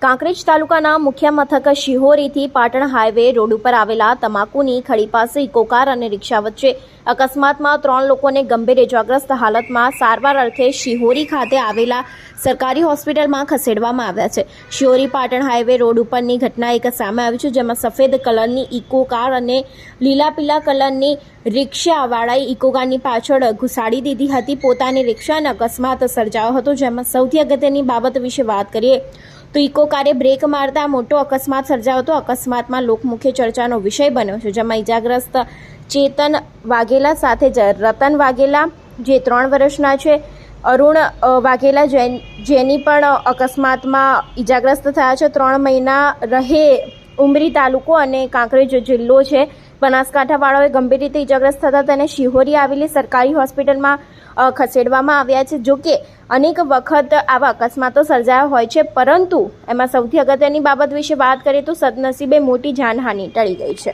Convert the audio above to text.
કાંકરેજ તાલુકાના મુખ્ય મથક શિહોરીથી પાટણ હાઈવે રોડ ઉપર આવેલા તમાકુની ખડી પાસે ઇકો કાર અને રિક્ષા વચ્ચે અકસ્માતમાં 3 લોકોને ગંભીર ઇજાગ્રસ્ત હાલતમાં સારવાર અર્થે શિહોરી ખાતે આવેલા સરકારી હોસ્પિટલમાં ખસેડવામાં આવ્યા છે। શિહોરી પાટણ હાઈવે રોડ ઉપરની ઘટના એક સામે આવી છે, જેમાં સફેદ કલરની ઇકો કાર અને લીલા પીળા કલરની રિક્ષાવાળાએ ઇકો કારની પાછળ ઘુસાડી દીધી હતી। પોતાની રિક્ષાને અકસ્માત સર્જાયો હતો, જેમાં સૌથી અગત્યની બાબત વિશે વાત કરીએ તો ઇકો કારે બ્રેક મારતા મોટો અકસ્માત સર્જાયો હતો। અકસ્માતમાં લોકમુખ્ય ચર્ચાનો વિષય બન્યો છે, જેમાં ઇજાગ્રસ્ત ચેતન વાઘેલા સાથે જ રતન વાઘેલા જે 3 વર્ષના છે, અરુણ વાઘેલા જેની પણ અકસ્માતમાં ઇજાગ્રસ્ત થયા છે। 3 મહિના રહે ઉમરી તાલુકો અને કાંકરેજ જિલ્લો છે। બનાસકાંઠાવાળાઓએ ગંભીર રીતે ઇજાગ્રસ્ત થતાં તેને શિહોરી આવેલી સરકારી હોસ્પિટલમાં ખસેડવામાં આવ્યા છે। જો કે અનેક વખત આવા અકસ્માતો સર્જાયા હોય છે, પરંતુ એમાં સૌથી અગત્યની બાબત વિશે વાત કરીએ તો સદનસીબે મોટી જાનહાનિ ટળી ગઈ છે।